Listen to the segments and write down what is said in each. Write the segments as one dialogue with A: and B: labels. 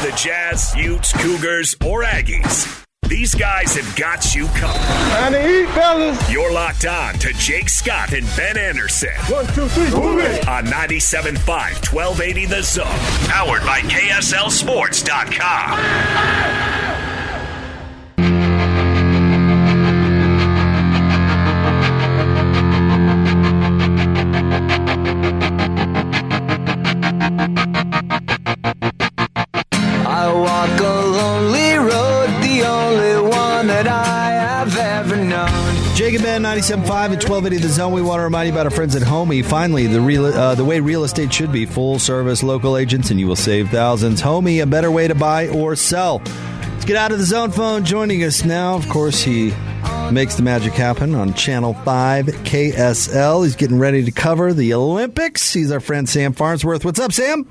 A: the Jazz, Utes, Cougars, or Aggies, these guys have got you covered.
B: Time to eat, fellas.
A: You're locked on to Jake Scott and Ben Anderson.
B: 1, 2, 3, move it.
A: On 97.5, 1280 The Zone. Powered by KSLSports.com.
C: I walk a lonely road, the only one that I have ever known.
D: Jake and Ben, 97.5 and 1280 The Zone. We want to remind you about our friends at Homey. Finally, the way real estate should be. Full-service local agents, and you will save thousands. Homey, a better way to buy or sell. Let's get out of the Zone phone. Joining us now, of course, he makes the magic happen on Channel 5 KSL. He's getting ready to cover the Olympics. He's our friend Sam Farnsworth. What's up, Sam?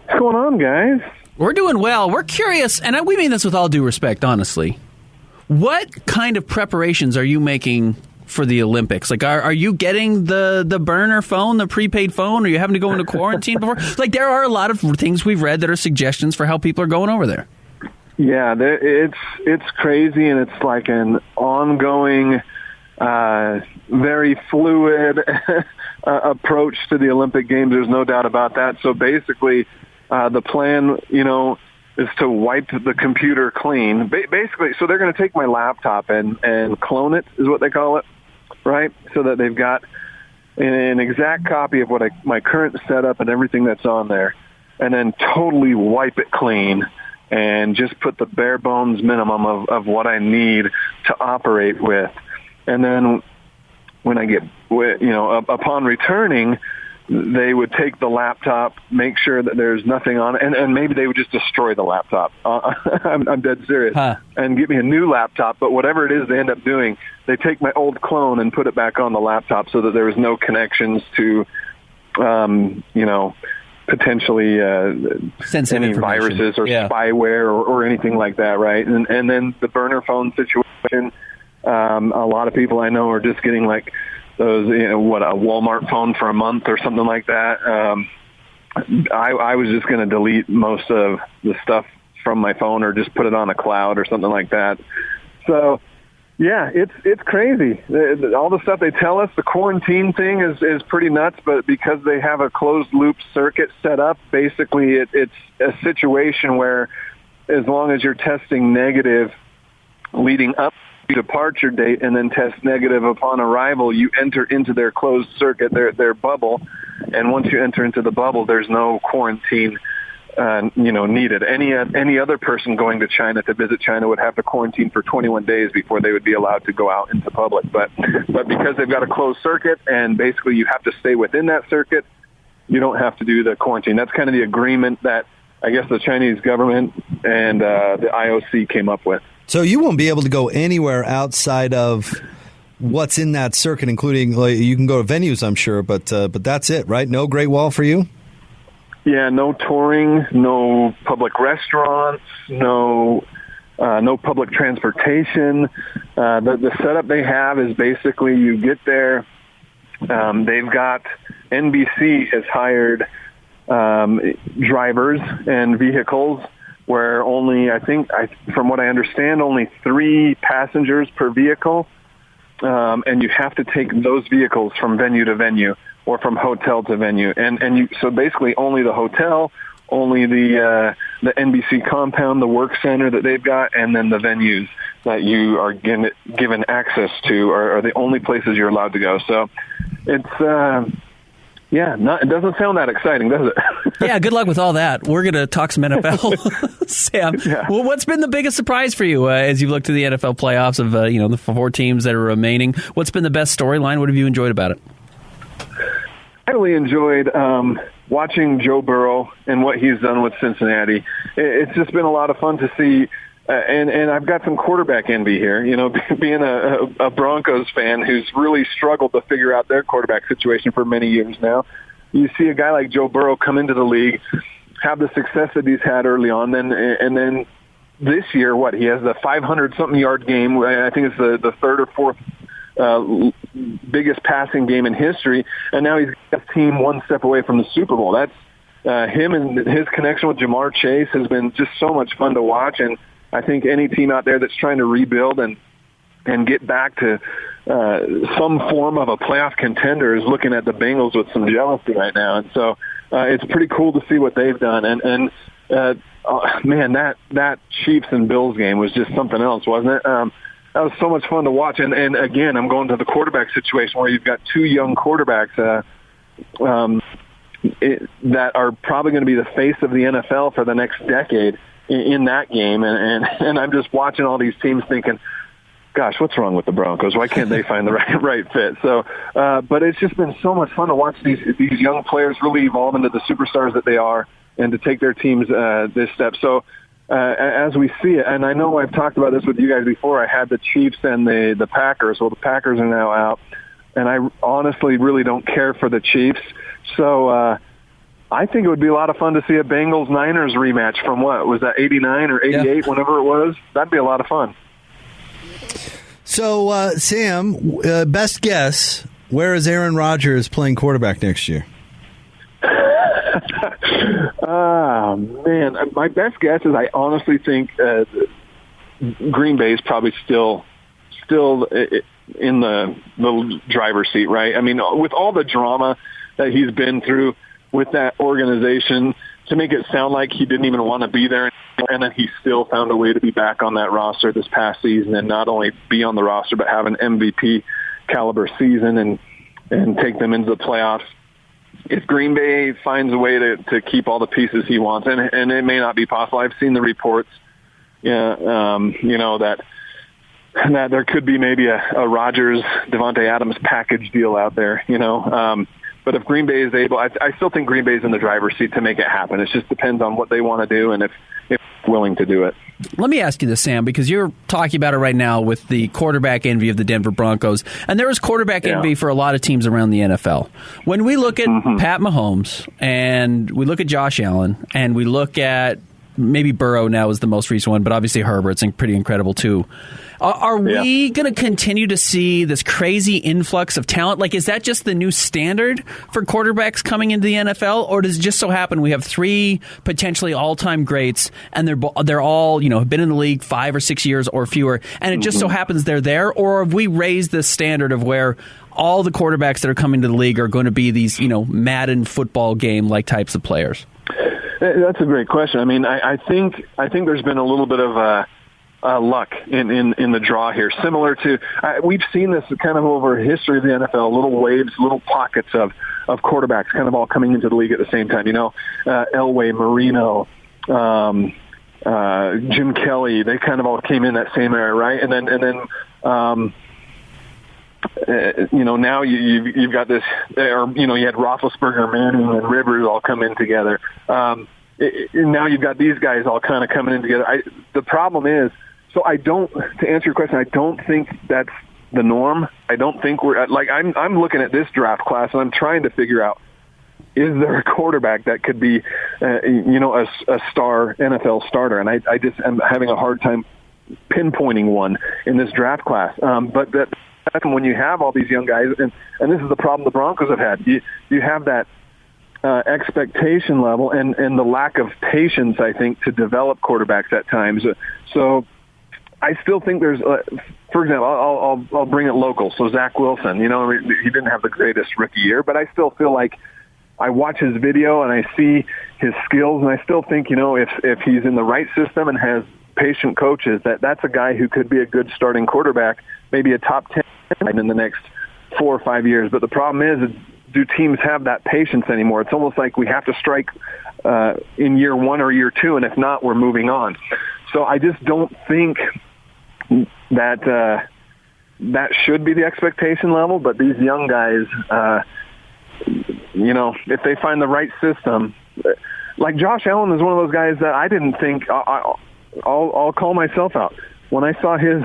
E: What's going on, guys?
F: We're doing well. We're curious, and we mean this with all due respect, honestly. What kind of preparations are you making for the Olympics? Like, are you getting the burner phone, the prepaid phone? Are you having to go into quarantine before? Like, there are a lot of things we've read that are suggestions for how people are going over there.
E: Yeah, it's crazy, and it's like an ongoing, very fluid approach to the Olympic Games. There's no doubt about that. So basically, the plan, is to wipe the computer clean. Basically, so they're going to take my laptop and clone it, is what they call it, right? So that they've got an exact copy of my current setup and everything that's on there, and then totally wipe it clean and just put the bare bones minimum of what I need to operate with. And then when I get, upon returning, they would take the laptop, make sure that there's nothing on it, and maybe they would just destroy the laptop. I'm dead serious. And give me a new laptop, but whatever it is they end up doing, they take my old clone and put it back on the laptop so that there was no connections to, potentially any viruses or spyware or anything like that, right? And then the burner phone situation, a lot of people I know are just getting like those, a Walmart phone for a month or something like that. I was just going to delete most of the stuff from my phone or just put it on a cloud or something like that. So, yeah, it's crazy. All the stuff they tell us, the quarantine thing is pretty nuts, but because they have a closed-loop circuit set up, basically it's a situation where as long as you're testing negative leading up to departure date and then test negative upon arrival, you enter into their closed circuit, their bubble, and once you enter into the bubble, there's no quarantine needed. Any other person going to China to visit China would have to quarantine for 21 days before they would be allowed to go out into public. But because they've got a closed circuit and basically you have to stay within that circuit, you don't have to do the quarantine. That's kind of the agreement that I guess the Chinese government and the IOC came up with.
D: So you won't be able to go anywhere outside of what's in that circuit, including you can go to venues, I'm sure, but that's it, right? No Great Wall for you?
E: Yeah, no touring, no public restaurants, no public transportation. The setup they have is basically you get there. They've got NBC has hired drivers and vehicles where only, from what I understand, only 3 passengers per vehicle. And you have to take those vehicles from venue to venue or from hotel to venue. So basically only the hotel, only the NBC compound, the work center that they've got, and then the venues that you are given access to are the only places you're allowed to go. So it's, it doesn't sound that exciting, does it?
F: Yeah, good luck with all that. We're going to talk some NFL. Sam, well, what's been the biggest surprise for you as you look to the NFL playoffs of the 4 teams that are remaining? What's been the best storyline? What have you enjoyed about it?
E: I really enjoyed watching Joe Burrow and what he's done with Cincinnati. It's just been a lot of fun to see. And I've got some quarterback envy here, being a Broncos fan who's really struggled to figure out their quarterback situation for many years now. You see a guy like Joe Burrow come into the league, have the success that he's had early on, and then this year, he has the 500-something yard game. I think it's the third or fourth biggest passing game in history, and now he's got his team one step away from the Super Bowl. him and his connection with Jamar Chase has been just so much fun to watch. And I think any team out there that's trying to rebuild and get back to some form of a playoff contender is looking at the Bengals with some jealousy right now. And so it's pretty cool to see what they've done. And man, that Chiefs and Bills game was just something else, wasn't it? That was so much fun to watch. And again, I'm going to the quarterback situation where you've got two young quarterbacks that are probably going to be the face of the NFL for the next decade in that game. And I'm just watching all these teams thinking, gosh, what's wrong with the Broncos? Why can't they find the right fit? So, but it's just been so much fun to watch these young players really evolve into the superstars that they are and to take their teams this step. So, as we see it, and I know I've talked about this with you guys before, I had the Chiefs and the Packers. Well, the Packers are now out, and I honestly really don't care for the Chiefs. So, I think it would be a lot of fun to see a Bengals-Niners rematch from what? Was that 89 or 88, yeah. Whenever it was? That'd be a lot of fun.
D: So, Sam, best guess, where is Aaron Rodgers playing quarterback next year?
E: Man, my best guess is I honestly think Green Bay is probably still in the driver's seat, right? I mean, with all the drama that he's been through with that organization, to make it sound like he didn't even want to be there, and then he still found a way to be back on that roster this past season, and not only be on the roster but have an MVP caliber season and take them into the playoffs. If Green Bay finds a way to keep all the pieces he wants, and it may not be possible. I've seen the reports, that there could be maybe a Rodgers, Devontae Adams package deal out there, But if Green Bay is able, I still think Green Bay is in the driver's seat to make it happen. It just depends on what they want to do and if willing to do it.
F: Let me ask you this, Sam, because you're talking about it right now with the quarterback envy of the Denver Broncos, and there is quarterback envy for a lot of teams around the NFL. When we look at Pat Mahomes, and we look at Josh Allen, and we look at maybe Burrow now is the most recent one, but obviously Herbert's pretty incredible too. Are we going to continue to see this crazy influx of talent? Like, is that just the new standard for quarterbacks coming into the NFL, or does it just so happen we have three potentially all-time greats, and they're all have been in the league 5 or 6 years or fewer, and it just so happens they're there, or have we raised the standard of where all the quarterbacks that are coming to the league are going to be these Madden football game like types of players?
E: That's a great question. I mean, I think there's been a little bit of luck in the draw here, similar to we've seen this kind of over history of the NFL, little waves, little pockets of quarterbacks kind of all coming into the league at the same time. Elway, Marino, Jim Kelly, they kind of all came in that same era, right? And then now you've got this, or you had Roethlisberger, Manning, and Rivers all come in together. Now you've got these guys all kind of coming in together. The problem is, to answer your question, I don't think that's the norm. I don't think I'm looking at this draft class and I'm trying to figure out, is there a quarterback that could be, a star NFL starter? And I just am having a hard time pinpointing one in this draft class. But when you have all these young guys, and this is the problem the Broncos have had, you have that expectation level and the lack of patience, I think, to develop quarterbacks at times. So I still think there's, for example, I'll bring it local. So Zach Wilson, he didn't have the greatest rookie year, but I still feel like I watch his video and I see his skills, and I still think, if he's in the right system and has patient coaches, that's a guy who could be a good starting quarterback, maybe a top 10 in the next 4 or 5 years. But the problem is, do teams have that patience anymore? It's almost like we have to strike in year 1 or year 2, and if not, we're moving on. So I just don't think that should be the expectation level. But these young guys, if they find the right system, like Josh Allen is one of those guys that I didn't think. I'll call myself out. When I saw his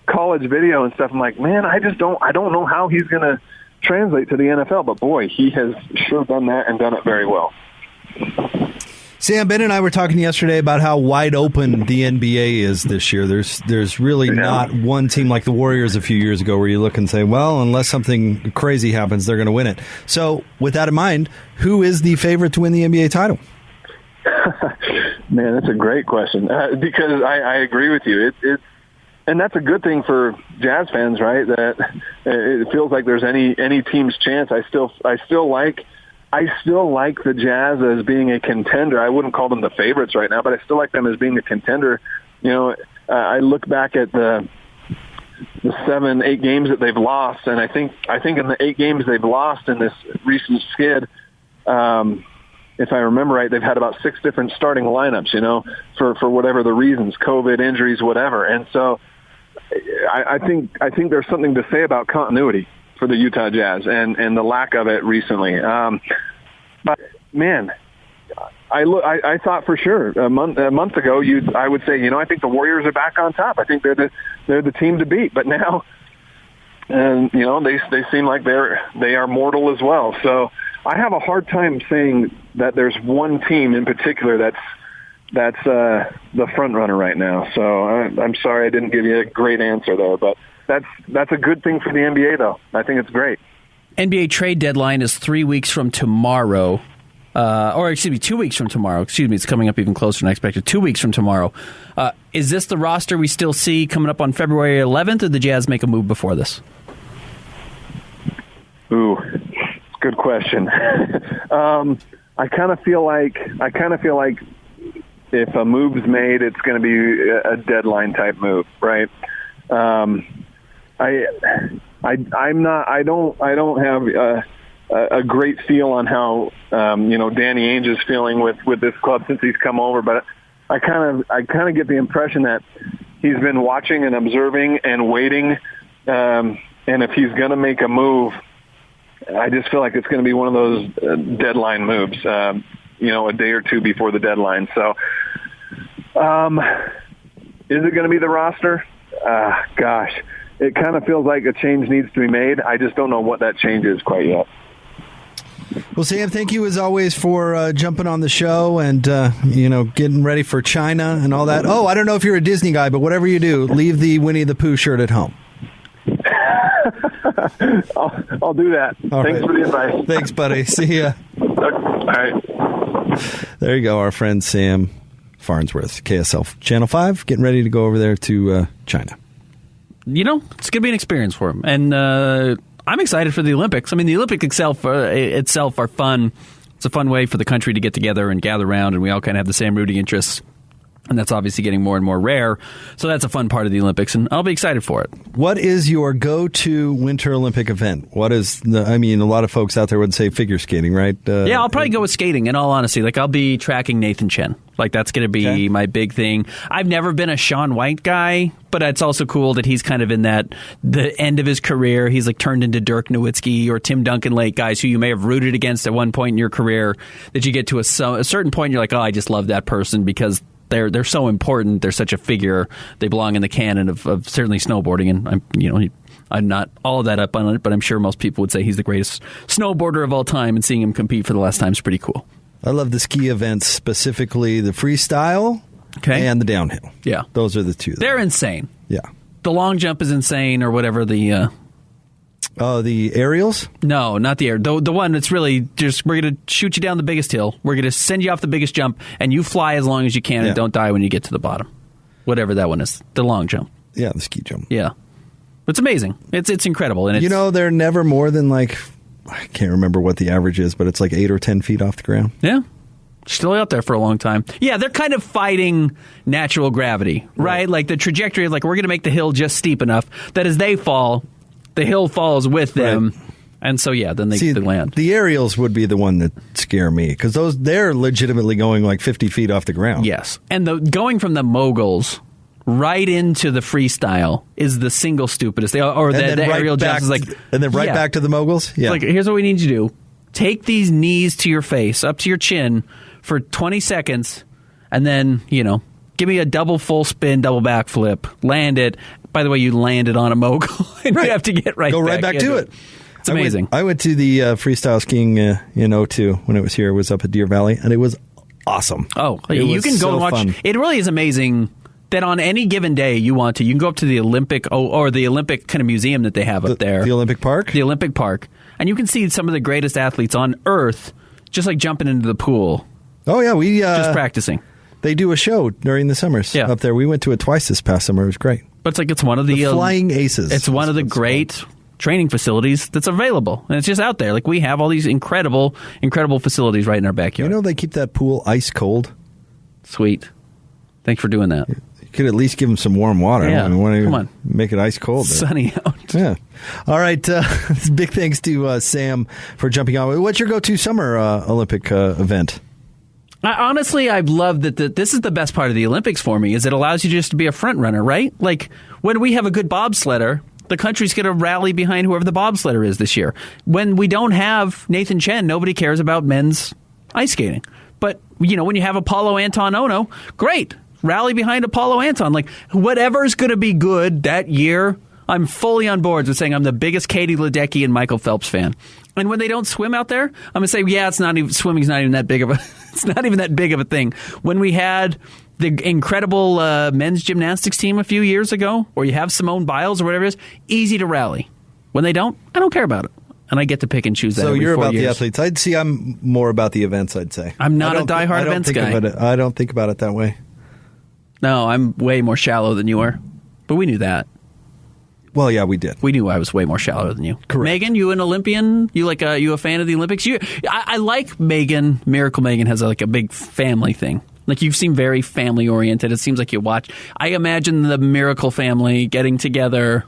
E: college video and stuff, I'm like, man, I don't know how he's going to translate to the NFL. But boy, he has sure done that and done it very well.
D: Sam, Ben and I were talking yesterday about how wide open the NBA is this year. There's really not one team like the Warriors a few years ago where you look and say, well, unless something crazy happens, they're going to win it. So with that in mind, who is the favorite to win the NBA title?
E: Man, that's a great question because I agree with you. And that's a good thing for Jazz fans, right? That it feels like there's any team's chance. I still like the Jazz as being a contender. I wouldn't call them the favorites right now, but I still like them as being a contender. You know, I look back at the 7-8 games that they've lost, and I think in the 8 games they've lost in this recent skid, if I remember right, they've had about 6 different starting lineups, you know, for whatever the reasons, COVID, injuries, whatever. And so I think there's something to say about continuity for the Utah Jazz and the lack of it recently. But man, I thought for sure a month ago I would say, you know, I think the Warriors are back on top. I think they're the team to beat. But now, and you know, they seem like they are mortal as well. So I have a hard time saying that there's one team in particular that's the front runner right now. So I'm sorry I didn't give you a great answer there, but that's a good thing for the NBA, though. I think it's great.
F: NBA trade deadline is 3 weeks from tomorrow. 2 weeks from tomorrow. Excuse me, it's coming up even closer than I expected. 2 weeks from tomorrow. Is this the roster we still see coming up on February 11th, or did the Jazz make a move before this?
E: Ooh, good question. I kind of feel like if a move's made, it's going to be a deadline type move, right? I don't have a great feel on how Danny Ainge is feeling with this club since he's come over, but I kind of get the impression that he's been watching and observing and waiting, and if he's going to make a move, I just feel like it's going to be one of those deadline moves, a day or two before the deadline. So, is it going to be the roster? Gosh, it kind of feels like a change needs to be made. I just don't know what that change is quite yet.
D: Well, Sam, thank you as always for jumping on the show and, getting ready for China and all that. Oh, I don't know if you're a Disney guy, but whatever you do, leave the Winnie the Pooh shirt at home.
E: I'll do that. Thanks for the advice.
D: Thanks, buddy. See ya.
E: All right.
D: There you go, our friend Sam Farnsworth, KSL Channel 5, getting ready to go over there to China.
F: It's going to be an experience for him. And I'm excited for the Olympics. I mean, the Olympics itself are fun. It's a fun way for the country to get together and gather around, and we all kind of have the same rooting interests. And that's obviously getting more and more rare. So that's a fun part of the Olympics, and I'll be excited for it.
D: What is your go-to Winter Olympic event? A lot of folks out there would say figure skating, right?
F: Yeah, I'll probably go with skating, in all honesty. Like, I'll be tracking Nathan Chen. Like, that's going to be my big thing. I've never been a Shaun White guy, but it's also cool that he's kind of in the end of his career. He's like turned into Dirk Nowitzki or Tim Duncan-Lake, guys who you may have rooted against at one point in your career, that you get to a certain point and you're like, oh, I just love that person because they're so important. They're such a figure. They belong in the canon of certainly snowboarding. And I'm not all of that up on it, but I'm sure most people would say he's the greatest snowboarder of all time. And seeing him compete for the last time is pretty cool.
D: I love the ski events, specifically the freestyle and the downhill.
F: Yeah,
D: those are the two.
F: They're insane.
D: Yeah,
F: the long jump is insane, or whatever the.
D: The aerials?
F: No, not the air. The one that's really just, we're going to shoot you down the biggest hill. We're going to send you off the biggest jump, and you fly as long as you can and don't die when you get to the bottom. Whatever that one is. The long jump.
D: Yeah, the ski jump.
F: Yeah. It's amazing. It's incredible. And
D: they're never more than I can't remember what the average is, but it's like 8 or 10 feet off the ground.
F: Yeah. Still out there for a long time. Yeah, they're kind of fighting natural gravity, right? Like the trajectory of we're going to make the hill just steep enough that as they fall, the hill falls with them, and so then they land. The
D: aerials would be the one that scare me because they're legitimately going 50 feet off the ground.
F: Yes, and going from the moguls right into the freestyle is the single stupidest thing. Or the aerial jumps is
D: and then back to the moguls. Yeah,
F: here's what we need you to do: take these knees to your face, up to your chin, for 20 seconds, and then give me a double full spin, double backflip, land it. By the way, you landed on a mogul, and you have to get
D: go right back to it.
F: It's amazing.
D: I went to the freestyle skiing in 2002 when it was here. It was up at Deer Valley, and it was awesome.
F: Oh, you can go and watch. Fun. It really is amazing that on any given day you can go up to the Olympic or the Olympic kind of museum that they have up there.
D: The Olympic Park?
F: The Olympic Park. And you can see some of the greatest athletes on Earth just like jumping into the pool.
D: Oh, yeah. We
F: just practicing.
D: They do a show during the summers up there. We went to it twice this past summer. It was great.
F: But it's one of the
D: Flying Aces.
F: It's one of the great training facilities that's available. And it's just out there. Like, we have all these incredible facilities right in our backyard.
D: You know they keep that pool ice cold?
F: Sweet. Thanks for doing that.
D: You could at least give them some warm water.
F: Yeah. Come on.
D: Make it ice cold.
F: It's sunny out.
D: Yeah. All right. Big thanks to Sam for jumping on. What's your go-to summer Olympic event?
F: Honestly, I've loved that this is the best part of the Olympics for me, is it allows you just to be a front runner, right? Like, when we have a good bobsledder, the country's going to rally behind whoever the bobsledder is this year. When we don't have Nathan Chen, nobody cares about men's ice skating. But, when you have Apollo Anton Ono, great. Rally behind Apollo Anton. Like, whatever's going to be good that year, I'm fully on board with saying I'm the biggest Katie Ledecky and Michael Phelps fan. And when they don't swim out there, I'm going to say, swimming's not even that big of it's not even that big of a thing. When we had the incredible men's gymnastics team a few years ago, or you have Simone Biles or whatever it is, easy to rally. When they don't, I don't care about it. And I get to pick and choose that.
D: So
F: every
D: you're
F: 4
D: about
F: years.
D: the athletes. I'm more about the events, I'd say.
F: I'm not a diehard events guy.
D: I don't think about it that way.
F: No, I'm way more shallow than you are. But we knew that.
D: Well, yeah, we did.
F: We knew I was way more shallow than you.
D: Correct.
F: Megan, you an Olympian? You you a fan of the Olympics? I like Megan. Miracle Megan has a big family thing. Like, you seem very family oriented. It seems like you watch. I imagine the Miracle family getting together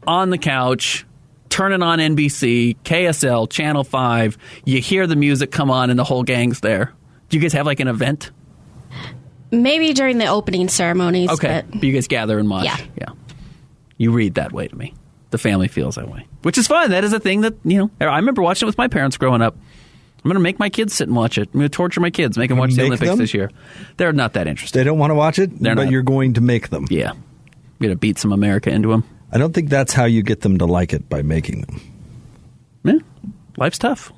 F: on the couch, turning on NBC, KSL, Channel 5. You hear the music come on and the whole gang's there. Do you guys have an event?
G: Maybe during the opening ceremonies.
F: Okay. But you guys gather and watch. Yeah. You read that way to me. The family feels that way, which is fun. That is a thing that, I remember watching it with my parents growing up. I'm going to make my kids sit and watch it. I'm going to torture my kids, make them watch the Olympics this year. They're not that interested.
D: They don't want to watch it, you're going to make them.
F: Yeah. You're going to beat some America into them.
D: I don't think that's how you get them to like it, by making them.
F: Yeah. Life's tough.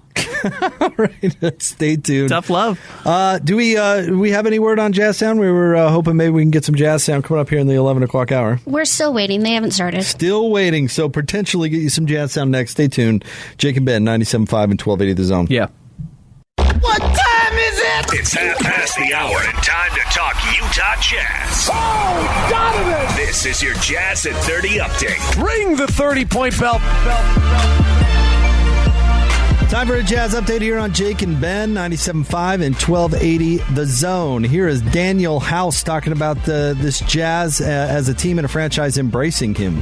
D: All right. Stay tuned.
F: Tough love.
D: Do we have any word on Jazz Sound? We were hoping maybe we can get some Jazz Sound coming up here in the 11 o'clock hour.
G: We're still waiting. They haven't started.
D: Still waiting. So potentially get you some Jazz Sound next. Stay tuned. Jake and Ben, 97.5 and 1280 The Zone.
F: Yeah.
A: What time is it? It's 1:30 and time to talk Utah Jazz.
B: Oh, Donovan!
A: This is your Jazz at 30 update.
B: Ring the 30-point bell.
D: Time for a Jazz update here on Jake and Ben, 97.5 and 1280 The Zone. Here is Daniel House talking about this Jazz as a team and a franchise embracing him.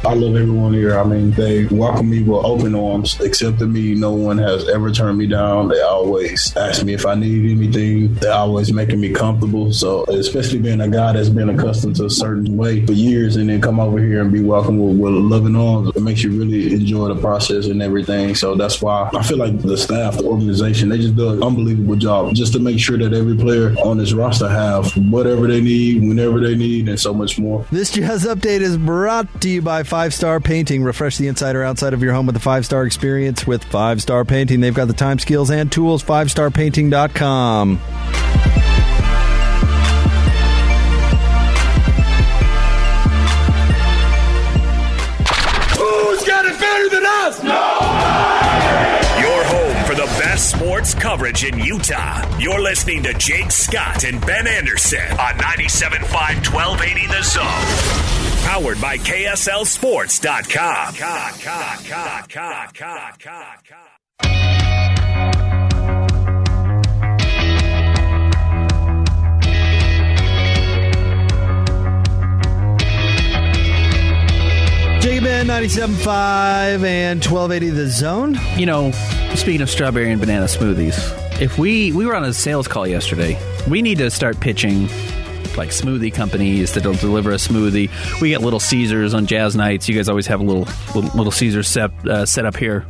H: I love everyone here. I mean, they welcome me with open arms, accepted me. No one has ever turned me down. They always ask me if I need anything. They're always making me comfortable. So especially being a guy that's been accustomed to a certain way for years and then come over here and be welcomed with loving arms, it makes you really enjoy the process and everything. So that's why I feel like the staff, the organization, they just do an unbelievable job just to make sure that every player on this roster have whatever they need, whenever they need, and so much more.
D: This Jazz update is brought to you by 5-Star Painting. Refresh the inside or outside of your home with a 5-star experience with 5-Star Painting. They've got the time, skills, and tools. 5starpainting.com.
B: Who's got it better than us?
A: Your home for the best sports coverage in Utah. You're listening to Jake Scott and Ben Anderson on 97.5 1280 The Zone. Powered by KSLSports.com.
D: Jake and Ben, 97.5 and 1280 The Zone.
F: Speaking of strawberry and banana smoothies, if we were on a sales call yesterday, we need to start pitching like smoothie companies that'll deliver a smoothie. We get Little Caesars on Jazz nights. You guys always have a little Caesars set up here.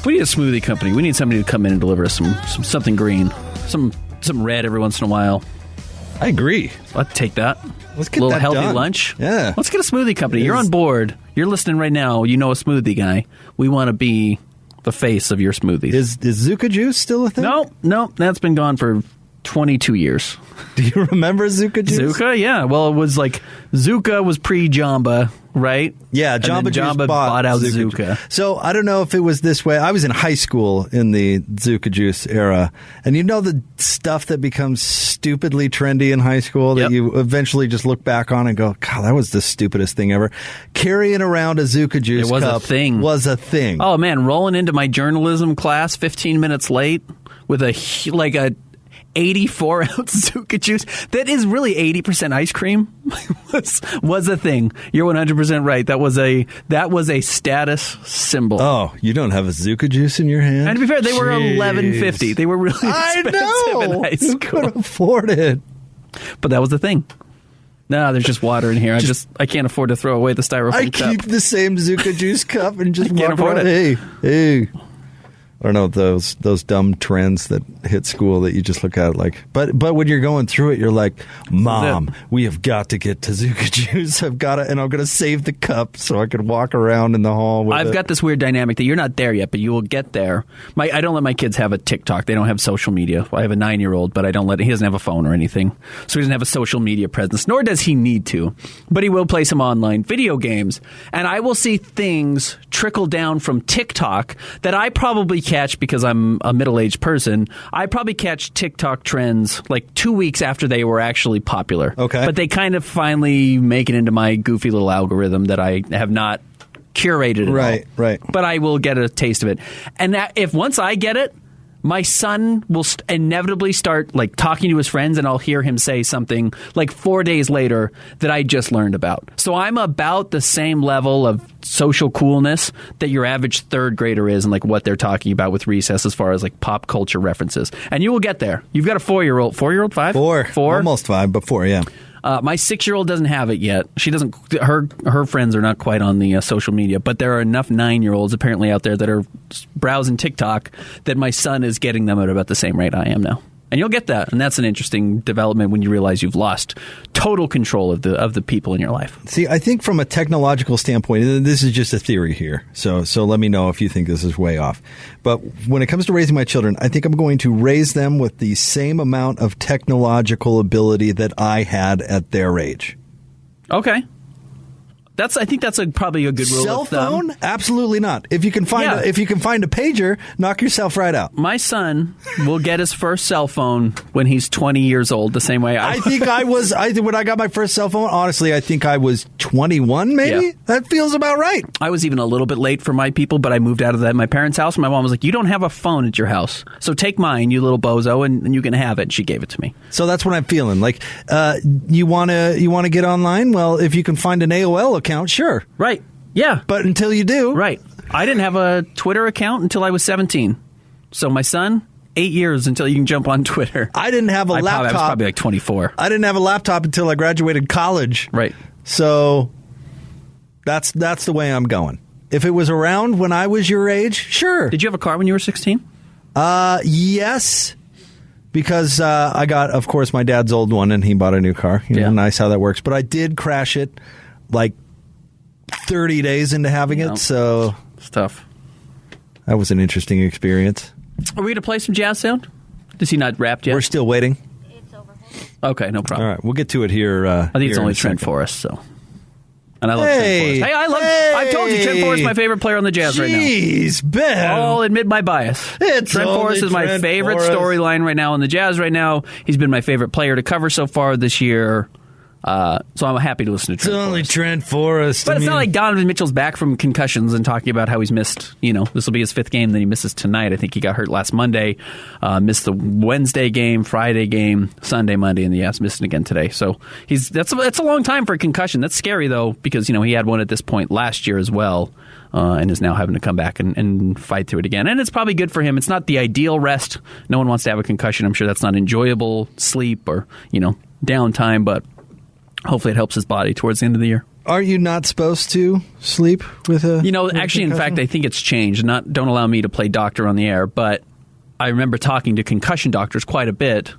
F: We need a smoothie company. We need somebody to come in and deliver us something green, some red every once in a while.
D: I agree.
F: I'd take that.
D: Let's get
F: a little
D: that
F: healthy
D: done.
F: lunch.
D: Yeah.
F: Let's get a smoothie company. You're on board. You're listening right now. You know a smoothie guy. We want to be the face of your smoothies.
D: Is Zuka juice still a thing?
F: No, that's been gone for 22 years.
D: Do you remember Zuka juice?
F: Zuka, yeah. Well, it was like Zuka was pre-Jamba, right?
D: Yeah, Jamba
F: bought out Zuka.
D: So I don't know if it was this way. I was in high school in the Zuka juice era, and you know the stuff that becomes stupidly trendy in high school that you eventually just look back on and go, God, that was the stupidest thing ever. Carrying around a Zuka juice cup was a thing.
F: Oh man, rolling into my journalism class 15 minutes late with a 84-ounce Zuka juice that is really 80% ice cream was a thing. You're 100% right. That was a status symbol.
D: Oh, you don't have a Zuka juice in your hand?
F: And to be fair, they were $11.50. They were really expensive in high school.
D: Who could afford it?
F: But that was the thing. No, there's just water in here. I can't afford to throw away the styrofoam cup.
D: I keep the same Zuka juice cup and just walk
F: afford
D: around.
F: it.
D: Hey. I don't know, those dumb trends that hit school that you just look at like. But when you're going through it, you're like, Mom, we have got to get to Zuka juice. I'm going to save the cup so I can walk around in the hall with
F: I've got this weird dynamic that you're not there yet, but you will get there. I don't let my kids have a TikTok. They don't have social media. I have a 9-year-old, but he doesn't have a phone or anything. So he doesn't have a social media presence, nor does he need to. But he will play some online video games. And I will see things trickle down from TikTok that I probably catch because I'm a middle-aged person. I probably catch TikTok trends like 2 weeks after they were actually popular.
D: Okay.
F: But they kind of finally make it into my goofy little algorithm that I have not curated at all.
D: Right.
F: But I will get a taste of it. And if once I get it, my son will inevitably start like talking to his friends, and I'll hear him say something like 4 days later that I just learned about. So I'm about the same level of social coolness that your average third grader is, and like what they're talking about with recess as far as like pop culture references. And you will get there. You've got a 4-year-old, 4-year-old, 5? 4,
D: almost 5, but 4, yeah.
F: My 6-year-old doesn't have it yet. She doesn't. Her friends are not quite on the social media, but there are enough 9-year-olds apparently out there that are browsing TikTok that my son is getting them at about the same rate I am now. And you'll get that, and that's an interesting development when you realize you've lost total control of the people in your life.
D: See, I think from a technological standpoint, and this is just a theory here, so let me know if you think this is way off. But when it comes to raising my children, I think I'm going to raise them with the same amount of technological ability that I had at their age.
F: Okay. I think that's probably a good rule
D: Cell
F: of thumb.
D: phone? Absolutely not. If you can find a pager, knock yourself right out.
F: My son will get his first cell phone when he's 20 years old, the same way I
D: think I was. When I got my first cell phone, honestly, I think I was 21, maybe? Yeah. That feels about right.
F: I was even a little bit late for my people, but I moved out of my parents' house, and my mom was like, you don't have a phone at your house, so take mine, you little bozo, and you can have it. And she gave it to me.
D: So that's what I'm feeling. Like, you want to get online? Well, if you can find an AOL account, sure.
F: Right. Yeah.
D: But until you do.
F: Right. I didn't have a Twitter account until I was 17. So my son, 8 years until you can jump on Twitter.
D: I didn't have a laptop.
F: I was probably like 24.
D: I didn't have a laptop until I graduated college.
F: Right.
D: So that's the way I'm going. If it was around when I was your age, sure.
F: Did you have a car when you were 16?
D: Yes. Because I got, of course, my dad's old one, and he bought a new car. You know, nice how that works. But I did crash it like 30 days into having it, so
F: it's tough.
D: That was an interesting experience.
F: Are we going to play some jazz sound? Is he not wrapped yet?
D: We're still waiting.
G: It's over.
F: Okay, no problem.
D: All right, we'll get to it here.
F: I think it's only Trent Forrest, so. And I love
D: Trent
F: Forrest. I've told you Trent Forrest is my favorite player on the Jazz right now.
D: Jeez, Ben.
F: I'll admit my bias. Trent Forrest is my favorite storyline right now on the Jazz right now. He's been my favorite player to cover so far this year. So I'm happy to listen to Trent Forrest.
D: It's only Trent Forrest.
F: But it's not like Donovan Mitchell's back from concussions and talking about how he's missed, this will be his 5th game, then he misses tonight. I think he got hurt last Monday, missed the Wednesday game, Friday game, Sunday, Monday, and missing again today. So that's a long time for a concussion. That's scary, though, because, he had one at this point last year as well. And is now having to come back and fight through it again. And it's probably good for him. It's not the ideal rest. No one wants to have a concussion. I'm sure that's not enjoyable sleep or, downtime, but hopefully it helps his body towards the end of the year.
D: Are you not supposed to sleep with a
F: actually, in fact, I think it's changed. Don't allow me to play doctor on the air, but I remember talking to concussion doctors quite a bit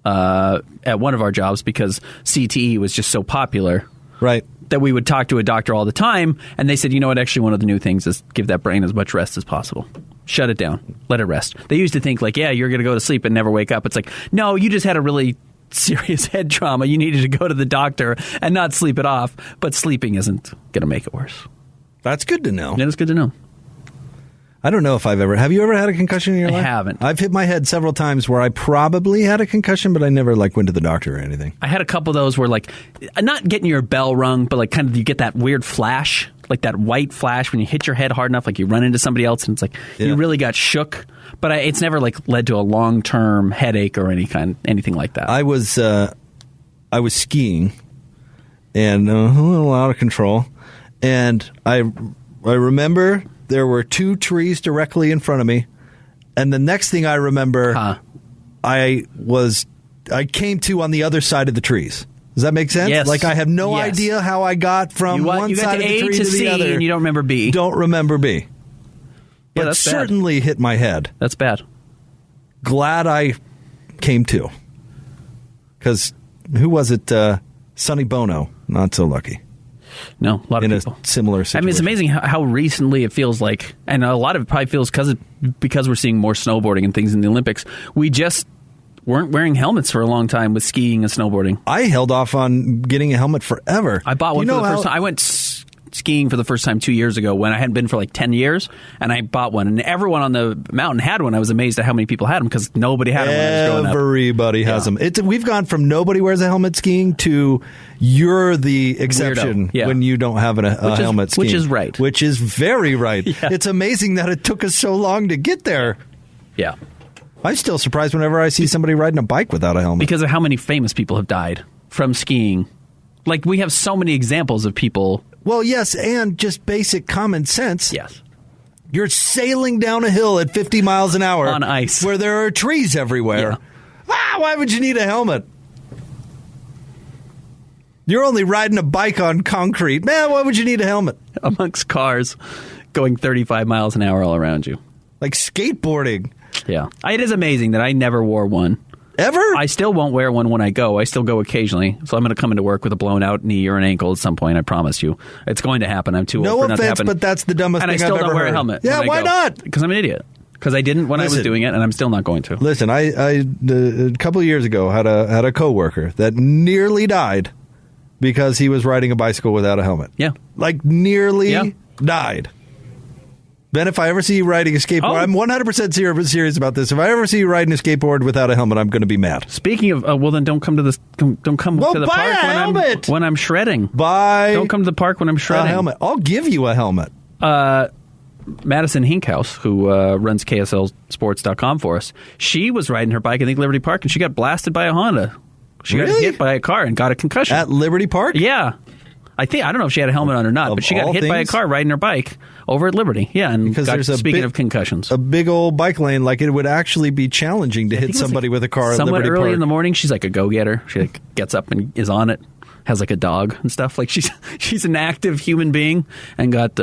F: at one of our jobs because CTE was just so popular.
D: Right.
F: That we would talk to a doctor all the time, and they said, actually one of the new things is give that brain as much rest as possible. Shut it down. Let it rest. They used to think like, yeah, you're going to go to sleep and never wake up. It's like, no, you just had a really serious head trauma. You needed to go to the doctor and not sleep it off. But sleeping isn't going to make it worse.
D: That's good to know.
F: It is good to know.
D: I don't know if have you ever had a concussion in your life?
F: I haven't.
D: I've hit my head several times where I probably had a concussion, but I never went to the doctor or anything.
F: I had a couple of those where not getting your bell rung, but kind of you get that weird flash, like that white flash when you hit your head hard enough, like you run into somebody else and it's like you really got shook. But it's never led to a long-term headache or anything like that.
D: I was skiing and a little out of control, and I remember there were 2 trees directly in front of me, and the next thing I remember, I came to on the other side of the trees. Does that make sense?
F: Yes.
D: I have no idea how I got from one side of the tree to the other.
F: And you don't remember B.
D: Don't remember B.
F: Yeah,
D: but certainly hit my head.
F: That's bad.
D: Glad I came to. Because who was it? Sonny Bono. Not so lucky.
F: No, a lot of people.
D: In a similar situation.
F: I mean, it's amazing how recently it feels like, and a lot of it probably feels because we're seeing more snowboarding and things in the Olympics. We just weren't wearing helmets for a long time with skiing and snowboarding.
D: I held off on getting a helmet forever.
F: I bought one for the first time. I went skiing for the first time 2 years ago when I hadn't been for 10 years, and I bought one. And everyone on the mountain had one. I was amazed at how many people had them because nobody had them when I was growing up.
D: Everybody has them. We've gone from nobody wears a helmet skiing to you're the exception when you don't have a helmet skiing.
F: Which is right.
D: Which is very right.
F: Yeah.
D: It's amazing that it took us so long to get there.
F: Yeah.
D: I'm still surprised whenever I see somebody riding a bike without a helmet.
F: Because of how many famous people have died from skiing. We have so many examples of people.
D: Well, yes, and just basic common sense.
F: Yes.
D: You're sailing down a hill at 50 miles an hour.
F: On ice.
D: Where there are trees everywhere. Yeah. Why would you need a helmet? You're only riding a bike on concrete. Man, why would you need a helmet?
F: Amongst cars going 35 miles an hour all around you.
D: Like skateboarding.
F: Yeah. It is amazing that I never wore one.
D: Ever?
F: I still won't wear one when I go. I still go occasionally. So I'm going to come into work with a blown out knee or an ankle at some point. I promise you. It's going to happen. I'm too old for it not to happen.
D: No offense, but that's the dumbest thing I've ever heard.
F: And I still don't wear a helmet.
D: Yeah, why not?
F: Because I'm an idiot. Because I didn't when I was doing it, and I'm still not going to.
D: Listen, I a couple of years ago had a coworker that nearly died because he was riding a bicycle without a helmet.
F: Yeah.
D: Nearly died. Ben, if I ever see you riding a skateboard, I'm 100% serious about this. If I ever see you riding a skateboard without a helmet, I'm going to be mad.
F: Speaking of, well, then don't come to the park when I'm shredding. Don't come to the park when I'm shredding.
D: A helmet. I'll give you a helmet.
F: Madison Hinkhouse, who runs KSLSports.com for us, she was riding her bike, I think, Liberty Park, and she got blasted by a Honda. She got hit by a car and got a concussion.
D: At Liberty Park?
F: Yeah. I don't know if she had a helmet on or not, but she got hit by a car riding her bike over at Liberty. Yeah, and speaking of concussions.
D: A big old bike lane, it would actually be challenging to hit somebody with a car at Liberty Park.
F: Somewhat early in the morning, she's like a go-getter. She gets up and is on it, has a dog and stuff. She's an active human being and got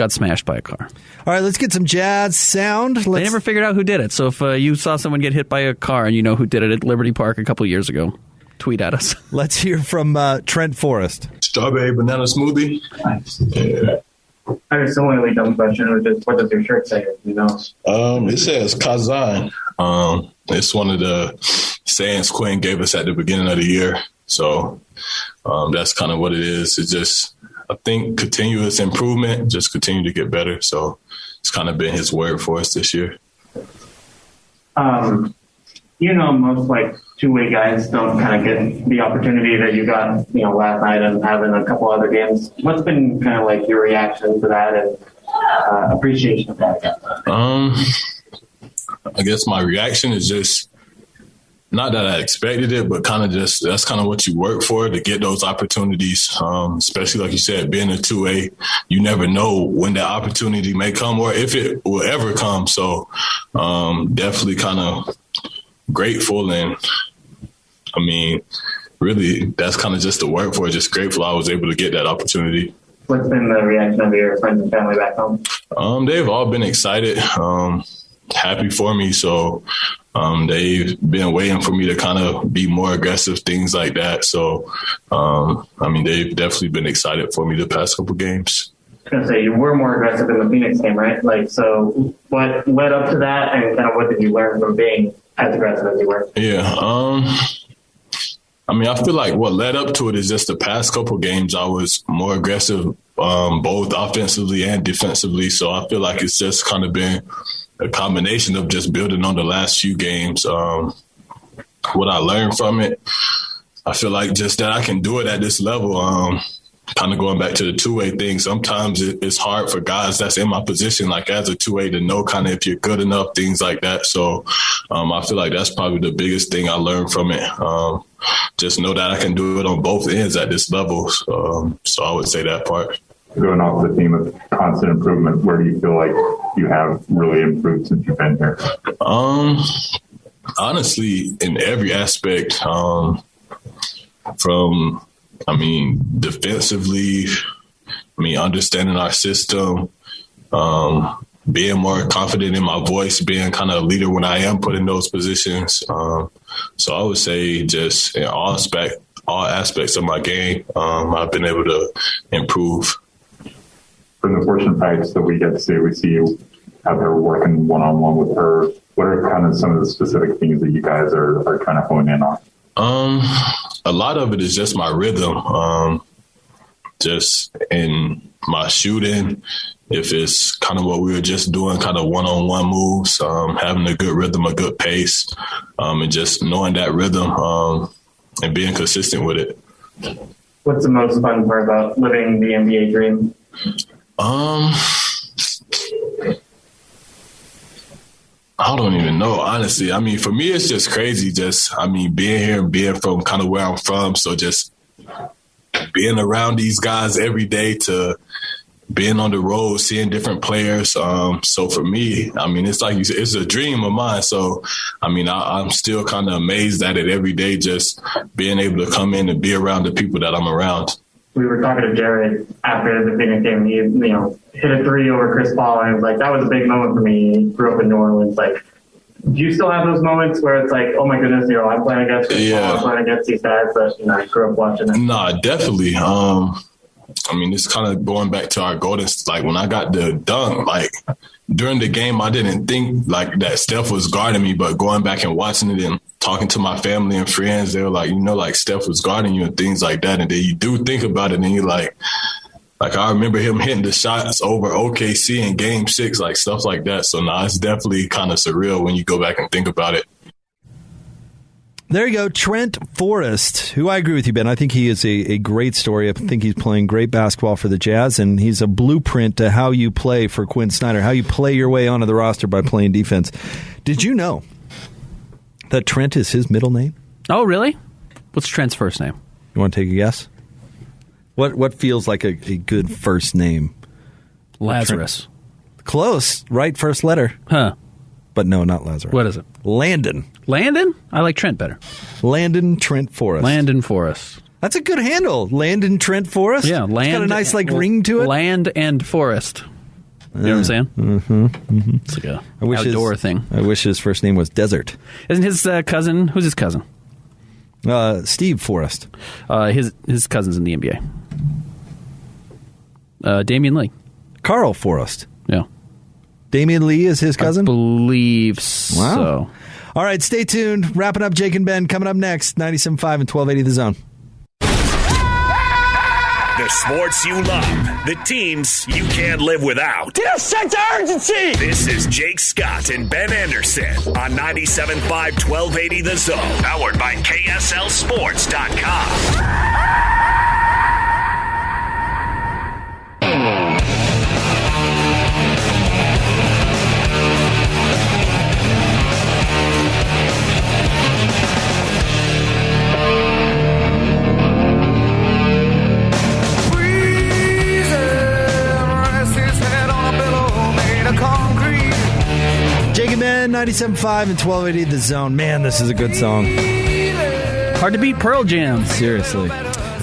F: smashed by a car.
D: All right, let's get some jazz sound.
F: They never figured out who did it. So if you saw someone get hit by a car and you know who did it at Liberty Park a couple of years ago, tweet at us.
D: Let's hear from Trent Forrest.
I: Strawberry banana smoothie.
J: Nice. Yeah. I have a similarly dumb question. What does your shirt say?
I: It says Kazan. It's one of the sayings Quinn gave us at the beginning of the year. So that's kind of what it is. It's just, I think, continuous improvement, just continue to get better. So it's kind of been his word for us this year.
J: Most two-way guys don't kind of get the opportunity that you got, last night and having a couple other games. What's been kind of your reaction to that and appreciation of that?
I: I guess my reaction is just not that I expected it, but kind of just that's kind of what you work for to get those opportunities. Especially like you said, being a 2A, you never know when that opportunity may come or if it will ever come. So definitely kind of grateful, and I mean, really, that's kind of just the work for it. Just grateful I was able to get that opportunity.
J: What's been the reaction of your friends and family back home?
I: They've all been excited, happy for me. So they've been waiting for me to kind of be more aggressive, things like that. So, they've definitely been excited for me the past couple games.
J: going to say you were more aggressive in the Phoenix game, right? Like, so what led up to that, and kind of what did you learn from being as aggressive as you were?
I: Yeah. I mean, I feel like what led up to it is just the past couple games I was more aggressive, both offensively and defensively. So I feel like it's just kind of been a combination of just building on the last few games. What I learned from it, I feel like just that I can do it at this level. Kind of going back to the two-way thing, sometimes it's hard for guys that's in my position, like as a two-way, to know kind of if you're good enough, things like that. So I feel like that's probably the biggest thing I learned from it. Just know that I can do it on both ends at this level. So I would say that part.
K: Going off the theme of constant improvement, where do you feel like you have really improved since you've been here?
I: Honestly, in every aspect, defensively, understanding our system, being more confident in my voice, being kind of a leader when I am put in those positions. So I would say just in all aspects of my game, I've been able to improve.
K: From the portion nights that we get to see, we see you out there working one-on-one with her. What are kind of some of the specific things that you guys are trying to hone in on?
I: A lot of it is just my rhythm, just in my shooting. If it's kind of what we were just doing, kind of one-on-one moves, having a good rhythm, a good pace, and just knowing that rhythm and being consistent with it.
J: What's the most fun part about living the NBA dream?
I: I don't even know, honestly. For me, it's just crazy. Being here and being from kind of where I'm from. So just being around these guys every day to being on the road, seeing different players. So for me, it's like you said, it's a dream of mine. So, I'm still kind of amazed at it every day, just being able to come in and be around the people that I'm around.
J: We were talking to Jared after the Phoenix game. He, hit a three over Chris Paul, and it was like, that was a big moment for me. He grew up in New Orleans. Like, do you still have those moments where it's like, oh my goodness, I'm playing against Chris Paul, I'm playing against these guys that, I grew up watching it?
I: Nah, definitely. It's kind of going back to our golden, like when I got the dunk, like during the game, I didn't think like that Steph was guarding me, but going back and watching it and talking to my family and friends, they were like, like Steph was guarding you and things like that. And then you do think about it and you're like I remember him hitting the shots over OKC in Game 6, like stuff like that. So it's definitely kind of surreal when you go back and think about it.
D: There you go, Trent Forrest, who I agree with you, Ben. I think he is a great story. I think he's playing great basketball for the Jazz, and he's a blueprint to how you play for Quinn Snyder, how you play your way onto the roster by playing defense. Did you know that Trent is his middle name?
F: Oh, really? What's Trent's first name?
D: You want to take a guess? What feels like a good first name?
F: Lazarus.
D: Close. Right first letter.
F: Huh.
D: But no, not Lazarus.
F: What is it?
D: Landon.
F: Landon? I like Trent better.
D: Landon Trent Forrest.
F: Landon Forrest.
D: That's a good handle. Landon Trent Forrest?
F: Yeah.
D: It's got a nice ring to it.
F: Land and Forest. You know what I'm saying?
D: Mm-hmm. Mm-hmm.
F: It's like a outdoor thing.
D: I wish his first name was Desert.
F: Isn't his cousin? Who's his cousin?
D: Steve Forrest.
F: His cousin's in the NBA. Damian Lee.
D: Carl Forrest.
F: Yeah.
D: Damian Lee is his cousin?
F: I believe so.
D: Wow. All right, stay tuned. Wrapping up Jake and Ben coming up next. 97.5 and 1280 The Zone.
A: The sports you love. The teams you can't live without.
B: Get a sense of urgency!
A: This is Jake Scott and Ben Anderson on 97.5 1280 The Zone. Powered by KSLSports.com.
D: Jake and Ben, 97.5 and 1280 The Zone. Man, this is a good song.
F: Hard to beat Pearl Jam.
D: Seriously.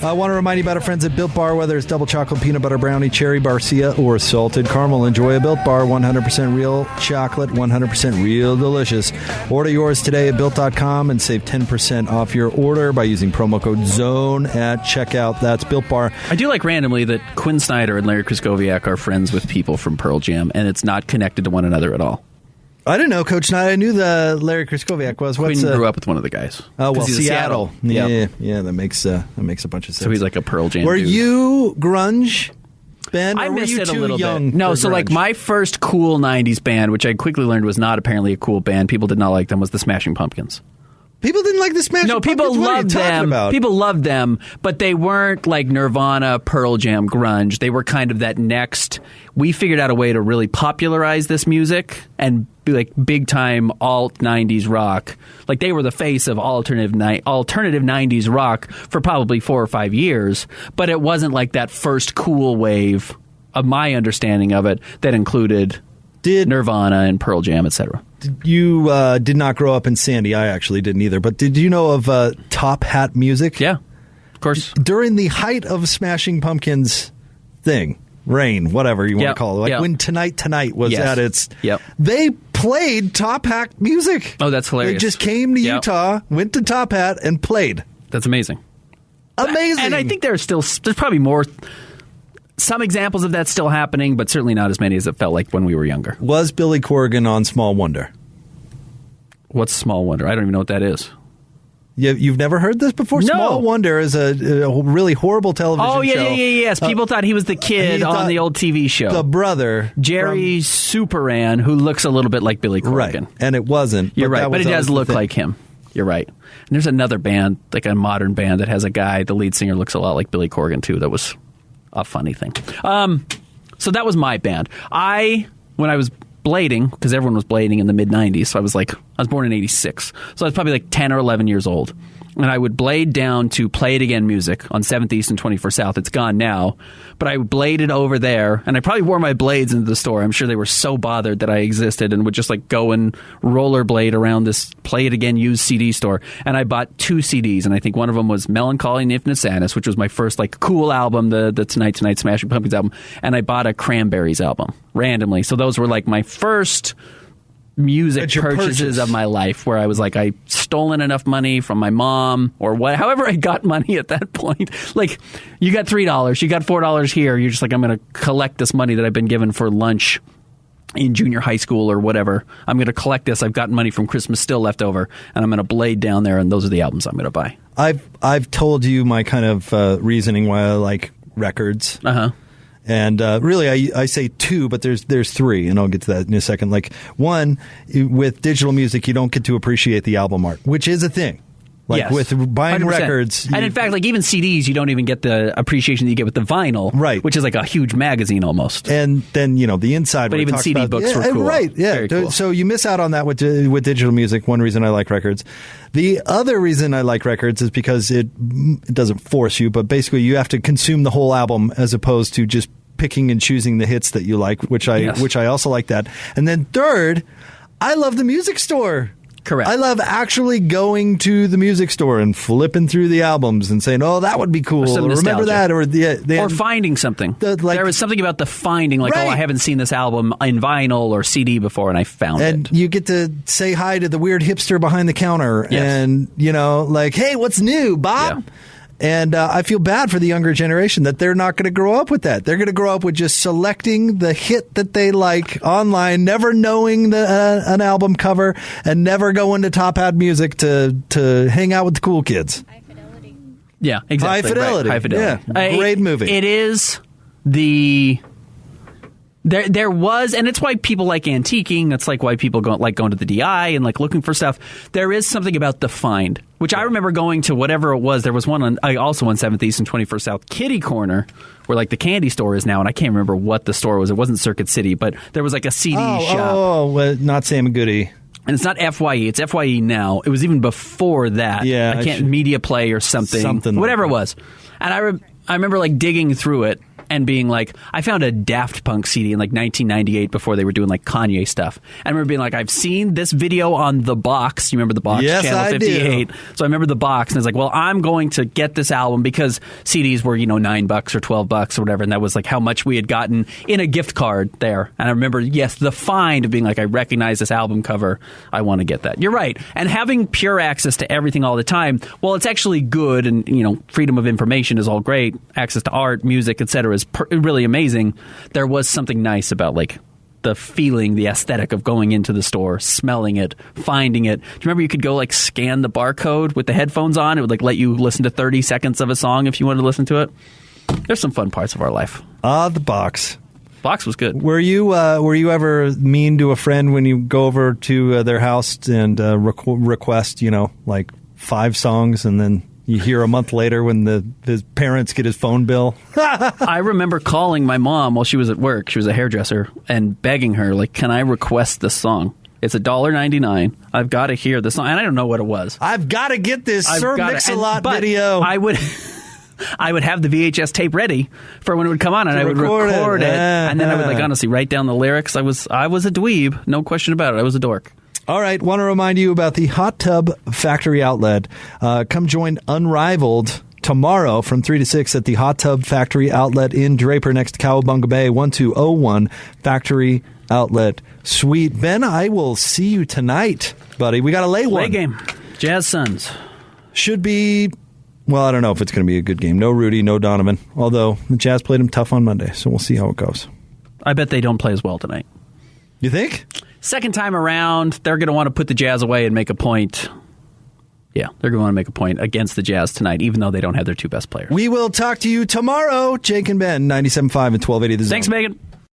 D: I want to remind you about our friends at Built Bar, whether it's double chocolate, peanut butter brownie, cherry barcia, or salted caramel. Enjoy a Built Bar, 100% real chocolate, 100% real delicious. Order yours today at Built.com and save 10% off your order by using promo code ZONE at checkout. That's Built Bar.
F: I do like randomly that Quinn Snyder and Larry Kraskowiak are friends with people from Pearl Jam, and it's not connected to one another at all.
D: I didn't know Coach Snyder. I knew the Larry Kraskowiak was.
F: Quinn grew up with one of the guys.
D: Oh, well, Seattle.
F: Yeah,
D: that makes a bunch of sense.
F: So he's like a Pearl Jam
D: Were
F: dude.
D: you grunge, Ben?
F: I missed it a
D: little
F: bit. No, so like my first cool 90s band, which I quickly learned was not apparently a cool band, people did not like them, was the Smashing Pumpkins.
D: People didn't like the Smashing Pumpkins?
F: People loved them.
D: About?
F: People loved them, but they weren't like Nirvana, Pearl Jam, grunge. They were kind of that next. We figured out a way to really popularize this music and be like big time alt 90s rock. Like they were the face of alternative 90s rock for probably 4 or 5 years, but it wasn't like that first cool wave of my understanding of it that included Nirvana and Pearl Jam, etc.
D: You did not grow up in Sandy. I actually didn't either. But did you know of Top Hat Music?
F: Yeah, of course.
D: During the height of Smashing Pumpkins thing, reign, whatever you want to call it, like when Tonight was at its... They played Top Hat Music.
F: Oh, that's hilarious.
D: They just came to Utah, went to Top Hat, and played.
F: That's amazing.
D: Amazing.
F: And I think there's probably more... Some examples of that still happening, but certainly not as many as it felt like when we were younger.
D: Was Billy Corgan on Small Wonder?
F: What's Small Wonder? I don't even know what that is.
D: You've never heard this before?
F: No.
D: Small Wonder is a really horrible television show.
F: Yes. People thought he was the kid on the old TV show.
D: The brother.
F: Jerry Superan, who looks a little bit like Billy Corgan.
D: Right, and it wasn't.
F: You're right, but it does look like him. You're right. And there's another band, like a modern band, that has a guy, the lead singer looks a lot like Billy Corgan, too. That was... a funny thing. So that was my band. When I was blading, because everyone was blading in the mid-90s, so I was born in 86. So I was probably like 10 or 11 years old. And I would blade down to Play It Again Music on 7th East and 21st South. It's gone now. But I bladed over there, and I probably wore my blades into the store. I'm sure they were so bothered that I existed and would just like go and rollerblade around this Play It Again used CD store. And I bought 2 CDs, and I think one of them was Melancholy and Infinite Sadness, which was my first like cool album, the Tonight Smashing Pumpkins album. And I bought a Cranberries album randomly. So those were like my first music purchases of my life, where I was like, I stolen enough money from my mom or however I got money at that point. Like, you got $3, you got $4 here. You're just like, I'm going to collect this money that I've been given for lunch in junior high school or whatever. I'm going to collect this. I've gotten money from Christmas still left over, and I'm going to blade down there, and those are the albums I'm going to buy.
D: I've told you my kind of reasoning why I like records. And really, I say 2, but there's 3, and I'll get to that in a second. Like, one, with digital music, you don't get to appreciate the album art, which is a thing. Like, with buying
F: 100%.
D: records.
F: And in fact, like even CDs, you don't even get the appreciation that you get with the vinyl,
D: right?
F: Which is like a huge magazine almost.
D: And then, the inside.
F: But even CD books were cool.
D: Right, yeah.
F: Very cool.
D: So you miss out on that with digital music. One reason I like records. The other reason I like records is because it doesn't force you, but basically you have to consume the whole album as opposed to just picking and choosing the hits that you like, which I also like that. And then third, I love the music store.
F: Correct.
D: I love actually going to the music store and flipping through the albums and saying, "Oh, that would be cool." Or remember that, or
F: finding something. There was something about the finding, like, "Oh, I haven't seen this album in vinyl or CD before, and I found it."
D: And you get to say hi to the weird hipster behind the counter, and like, "Hey, what's new, Bob?" Yeah. And I feel bad for the younger generation that they're not going to grow up with that. They're going to grow up with just selecting the hit that they like online, never knowing an album cover, and never going to Top Hat Music to hang out with the cool kids.
G: High Fidelity.
F: Yeah, exactly.
D: High Fidelity.
F: Right. High Fidelity.
D: Yeah, great movie.
F: It is the... There was, and it's why people like antiquing. It's like why people like going to the DI and like looking for stuff. There is something about the find, which I remember going to whatever it was. There was one also on 7th East and 21st South, Kitty Corner, where like the candy store is now, and I can't remember what the store was. It wasn't Circuit City, but there was like a CD shop.
D: Oh, not Sam and Goody.
F: And it's not FYE. It's FYE now. It was even before that.
D: Yeah,
F: Media Play or something. Whatever it was. And I remember like digging through it. and being like, I found a Daft Punk CD in like 1998 before they were doing like Kanye stuff. And I remember being like, I've seen this video on The Box. You remember The Box?
D: Yes,
F: Channel 58.
D: I do.
F: So I remember The Box, and I was like, well, I'm going to get this album because CDs were, $9 or $12 or whatever, and that was like how much we had gotten in a gift card there. And I remember, yes, the find of being like, I recognize this album cover. I want to get that. You're right. And having pure access to everything all the time, well, it's actually good, and freedom of information is all great. Access to art, music, etc. is really amazing. There was something nice about like the feeling, the aesthetic of going into the store, smelling it, finding it. Do you remember you could go like scan the barcode with the headphones on? It would like let you listen to 30 seconds of a song if you wanted to listen to it. There's some fun parts of our life.
D: The Box.
F: Box was good.
D: Were you ever mean to a friend when you go over to their house and request like 5 songs, and then you hear a month later when his parents get his phone bill?
F: I remember calling my mom while she was at work. She was a hairdresser, and begging her, like, can I request this song? It's $1.99. I've got to hear this song. And I don't know what it was.
D: I've got to get this Sir Mix-a-Lot video.
F: I would have the VHS tape ready for when it would come on, and I would record it. And then I would honestly write down the lyrics. I was a dweeb. No question about it. I was a dork.
D: All right, want to remind you about the Hot Tub Factory Outlet. Come join Unrivaled tomorrow from 3 to 6 at the Hot Tub Factory Outlet in Draper next to Cowabunga Bay, 1201 Factory Outlet Suite. Ben, I will see you tonight, buddy. We got a late one.
F: Late game. Jazz Suns.
D: Should be, well, I don't know if it's going to be a good game. No Rudy, no Donovan, although the Jazz played him tough on Monday, so we'll see how it goes.
F: I bet they don't play as well tonight.
D: You think?
F: Second time around, they're going to want to put the Jazz away and make a point. Yeah, they're going to want to make a point against the Jazz tonight, even though they don't have their 2 best players.
D: We will talk to you tomorrow. Jake and Ben, 97.5 and 1280 The Zone.
F: Thanks, Megan.